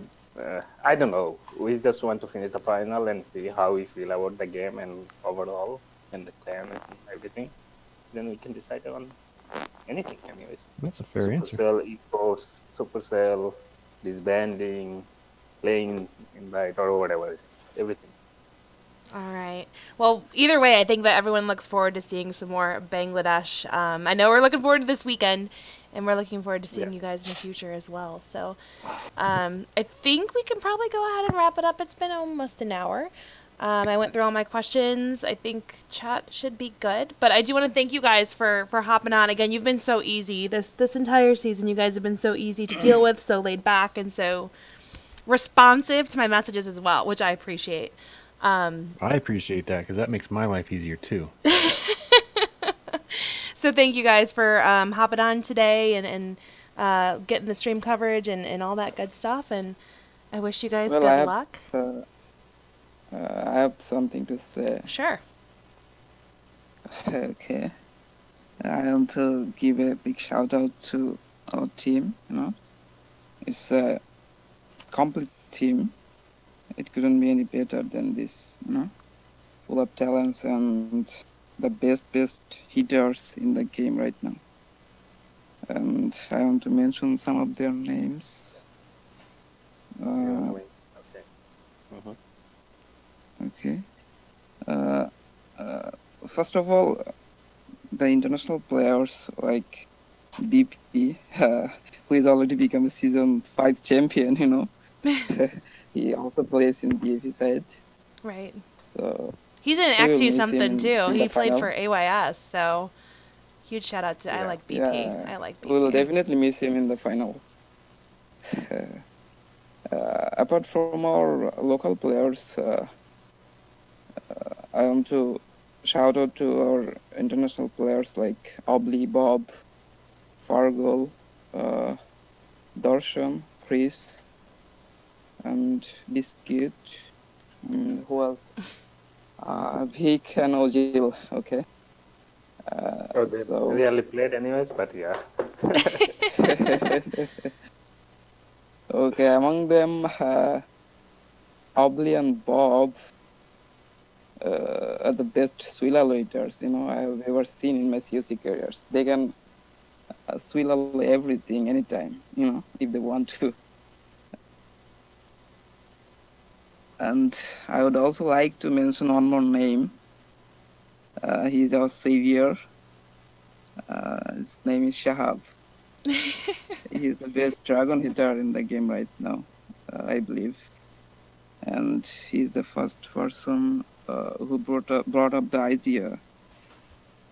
I don't know. We just want to finish the final and see how we feel about the game and overall and the clan and everything. Then we can decide on anything, anyways. That's a fair answer. Supercell, esports, Supercell, disbanding, playing invite or whatever, everything. All right. Well, either way, I think that everyone looks forward to seeing some more Bangladesh. I know we're looking forward to this weekend, and we're looking forward to seeing you guys in the future as well. So I think we can probably go ahead and wrap it up. It's been almost an hour. I went through all my questions. I think chat should be good. But I do want to thank you guys for hopping on. Again, you've been so easy. This entire season, you guys have been so easy to deal with, so laid back, and so responsive to my messages as well, which I appreciate. I appreciate that because that makes my life easier too. So thank you guys for hopping on today and getting the stream coverage and all that good stuff. And I wish you guys good luck. I have something to say. Sure. Okay. I want to give a big shout out to our team. It's a complete team. It couldn't be any better than this, full of talents and the best hitters in the game right now. And I want to mention some of their names. Okay. First of all, the international players like BP, who is already become a season 5 champion, He also plays in BFE side. Right. So he's in XU something too. He played for AYS, so huge shout out to I like BP. Yeah, I like BP. We'll definitely miss him in the final. Apart from our local players, I want to shout out to our international players like Obli, Bob, Fargol, Darshan, Chris, and Biscuit. And who else? Vic and Ojil. Okay. Oh, they So really played anyways, but yeah. okay, among them, Obley and Bob are the best swilaloiders, I have ever seen in my COC careers. They can swilal everything anytime, if they want to. And I would also like to mention one more name. He's our savior. His name is Shahab. He's the best dragon hitter in the game right now, I believe. And he's the first person who brought up the idea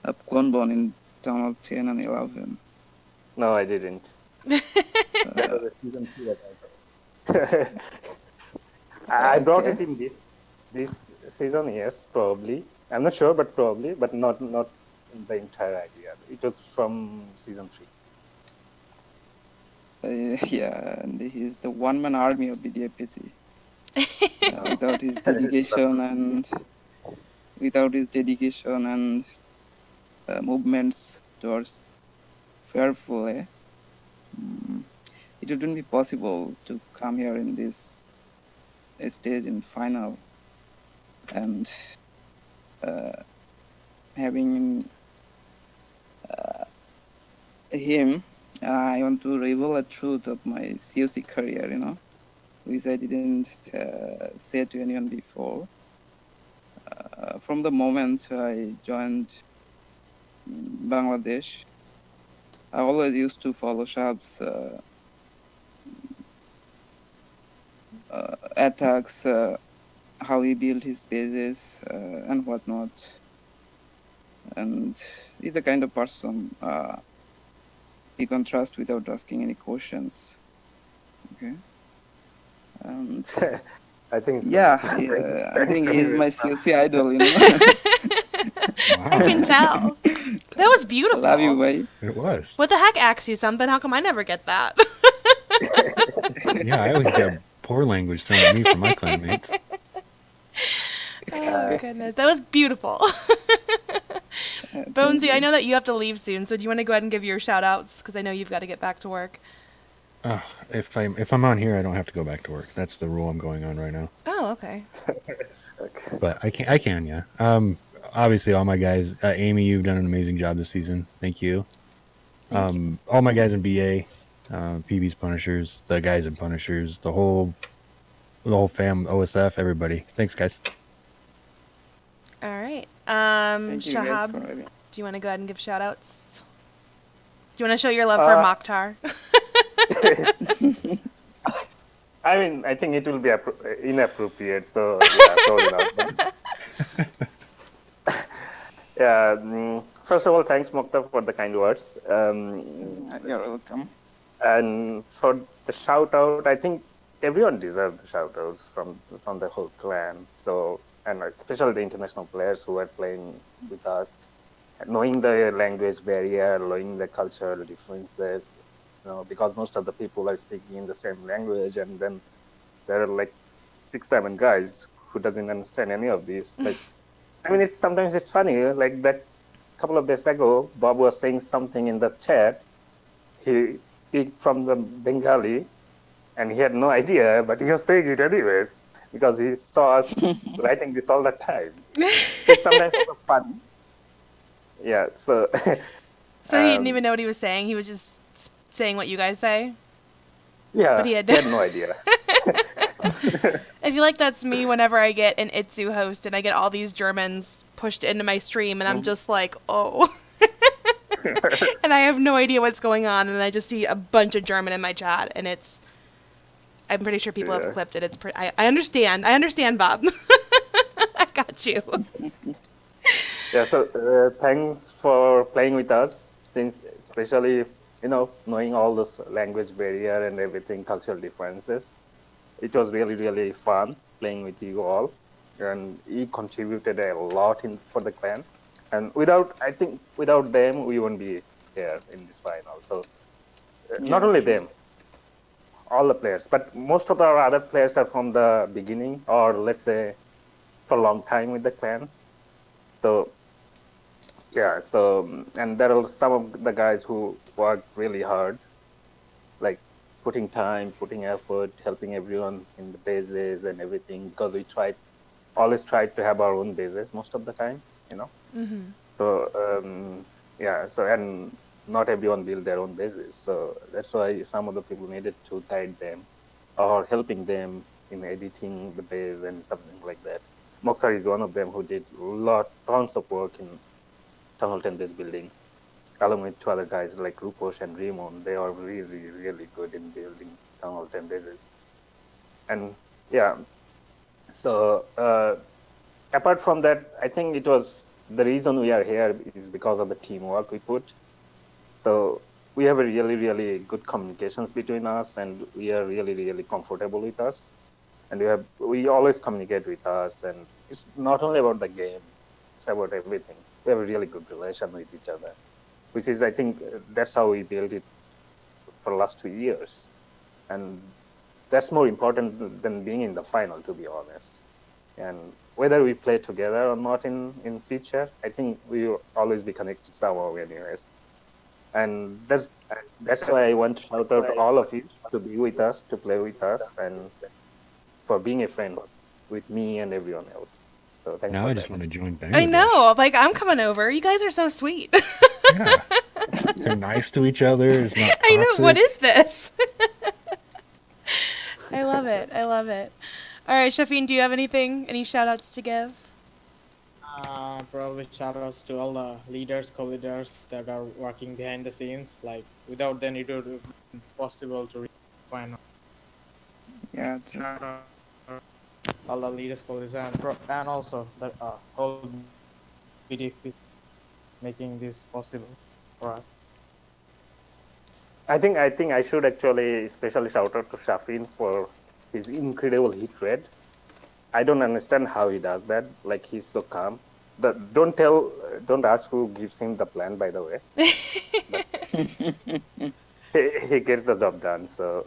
of Clonbone in Town Hall 10 and 11. No, I didn't. That was a season 2 attack. I brought it in this season, yes, probably. I'm not sure, but probably, but not the entire idea. It was from season 3. Yeah, and he's the one-man army of BDFPC. Without his dedication and movements towards fair play, it wouldn't be possible to come here in this stage in final and having him. I want to reveal a truth of my COC career, which I didn't say to anyone before. From the moment I joined Bangladesh, I always used to follow Shahab's attacks, how he built his bases and whatnot. And he's the kind of person you can trust without asking any questions. Okay. And I think so. yeah, I think he's my CLC idol, I can tell. That was beautiful. Love you, buddy. It was. What the heck asks you something? How come I never get that? Yeah, I always get poor language thrown at me from my clanmates. Oh, goodness. That was beautiful. Bonesy, I know that you have to leave soon, so do you want to go ahead and give your shout-outs? Because I know you've got to get back to work. If I'm on here, I don't have to go back to work. That's the rule I'm going on right now. Oh, okay. Okay. But I can, yeah. Obviously, all my guys, Amy, you've done an amazing job this season. Thank you. All my guys in BA, PB's Punishers, the guys in Punishers, the whole fam, OSF, everybody. Thanks, guys. All right. Thank you guys Shahab, for having- do you want to go ahead and give shout-outs? Do you want to show your love for Mokhtar? I mean, I think it will be inappropriate, so yeah, sorry not. Yeah. First of all, thanks, Mokhtar, for the kind words. You're welcome. And for the shout out, I think everyone deserves the shout outs from the whole clan. So, and especially the international players who are playing with us, knowing the language barrier, knowing the cultural differences, because most of the people are speaking in the same language, and then there are like 6-7 guys who doesn't understand any of this. Like, I mean, sometimes it's funny. Like that couple of days ago, Bob was saying something in the chat. He from the Bengali, and he had no idea, but he was saying it anyways because he saw us writing this all the time. So sometimes it's fun. Yeah. So. So he didn't even know what he was saying. He was just saying what you guys say. Yeah. But he had no idea. I feel like that's me whenever I get an Itzu host and I get all these Germans pushed into my stream, and I'm just like, oh. And I have no idea what's going on, and I just see a bunch of German in my chat, and I'm pretty sure people have clipped it. I understand. I understand, Bob. I got you. Yeah, so thanks for playing with us, since especially, knowing all this language barrier and everything, cultural differences. It was really, really fun playing with you all, and you contributed a lot for the clan. And I think without them, we won't be here in this final. So not only them, all the players, but most of our other players are from the beginning, or let's say for a long time with the clans. So yeah, so and there are some of the guys who worked really hard, like putting time, putting effort, helping everyone in the bases and everything, because we always tried to have our own bases most of the time, you know. So yeah, so and not everyone built their own bases, so that's why some of the people needed to guide them or helping them in editing the base and something like that. Mokhtar is one of them who did tons of work in Tunnel 10 base buildings, along with two other guys like Ruposh and Raymond. They are really, really good in building Tunnel 10 bases. And yeah, so apart from that, I think it was the reason we are here is because of the teamwork we put. So we have a really, really good communications between us, and we are really, really comfortable with us. And we always communicate with us, and it's not only about the game, it's about everything. We have a really good relation with each other, which is, I think, that's how we built it for the last 2 years. And that's more important than being in the final, to be honest. And whether we play together or not in future, I think we will always be connected somehow anyways. And that's why I want to shout out all of you to be with us, to play with us, and for being a friend with me and everyone else. So thanks Now for I that. just want to join Bangladesh. I know. Like, I'm coming over. You guys are so sweet. Yeah. They're nice to each other. It's not I know. toxic. What is this? I love it. I love it. All right, Shafin, do you have any shout outs to give? Probably shout outs to all the leaders, co-leaders that are working behind the scenes. Like, without them, it would have been possible to reach the final. Yeah, true. Shout out all the leaders, co-leaders, and also the whole BDF making this possible for us. I think I should actually especially shout out to Shafin for his incredible hit rate. I don't understand how he does that. Like, he's so calm. Don't ask who gives him the plan, by the way. he gets the job done. So,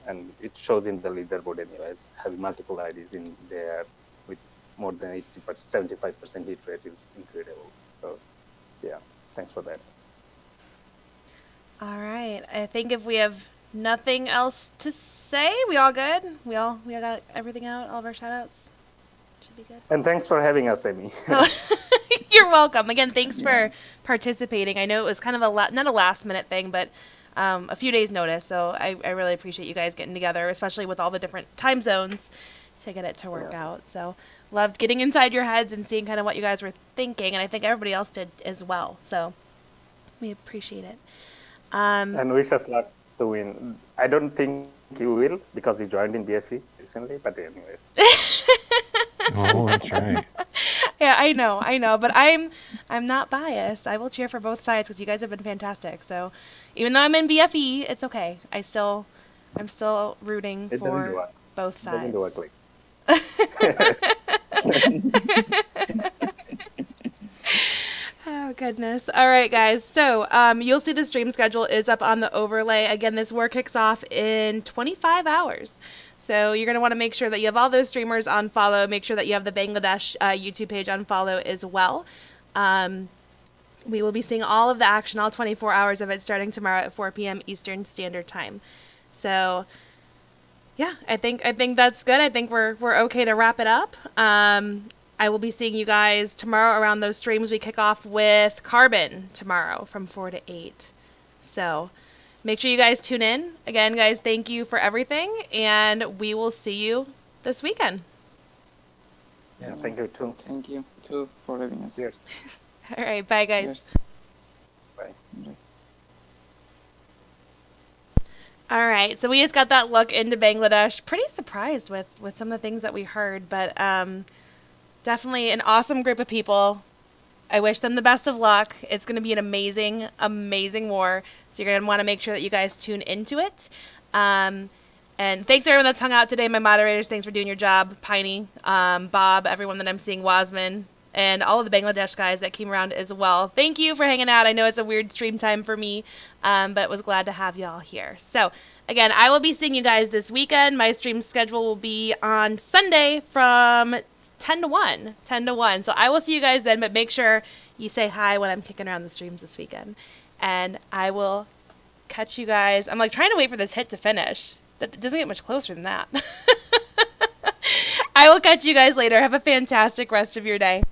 and it shows in the leaderboard anyways. Having multiple IDs in there with more than 75% hit rate is incredible. So, yeah, thanks for that. All right. I think if we have nothing else to say, we all good? We all got everything out, all of our shout outs? Should be good. And thanks for having us, Amy. You're welcome. Again, thanks for participating. I know it was kind of not a last minute thing, but a few days notice. So I really appreciate you guys getting together, especially with all the different time zones to get it to work out. So loved getting inside your heads and seeing kind of what you guys were thinking. And I think everybody else did as well. So we appreciate it. And wish us luck to win. I don't think you will because you joined in BFE recently, but anyways. Oh, that's right. Yeah, I know, but I'm not biased. I will cheer for both sides because you guys have been fantastic. So even though I'm in BFE, it's okay. I'm still rooting for both sides. It doesn't work like. Oh, goodness. All right, guys. So you'll see the stream schedule is up on the overlay. Again, this war kicks off in 25 hours. So you're going to want to make sure that you have all those streamers on follow. Make sure that you have the Bangladesh YouTube page on follow as well. We will be seeing all of the action, all 24 hours of it, starting tomorrow at 4 p.m. Eastern Standard Time. So, yeah, I think that's good. I think we're okay to wrap it up. I will be seeing you guys tomorrow around those streams. We kick off with Carbon tomorrow from 4 to 8. So make sure you guys tune in. Again, guys, thank you for everything, and we will see you this weekend. Yeah, thank you too. Thank you too for having us. Cheers. All right, bye, guys. Cheers. Bye. Bye. All right, so we just got that look into Bangladesh. Pretty surprised with some of the things that we heard, but definitely an awesome group of people. I wish them the best of luck. It's going to be an amazing, amazing war. So you're going to want to make sure that you guys tune into it. And thanks to everyone that's hung out today. My moderators, thanks for doing your job. Piney, Bob, everyone that I'm seeing, Wasman, and all of the Bangladesh guys that came around as well. Thank you for hanging out. I know it's a weird stream time for me, but was glad to have y'all here. So again, I will be seeing you guys this weekend. My stream schedule will be on Sunday from 10 to 1. 10 to 1. So I will see you guys then, but make sure you say hi when I'm kicking around the streams this weekend. And I will catch you guys. I'm like trying to wait for this hit to finish. That doesn't get much closer than that. I will catch you guys later. Have a fantastic rest of your day.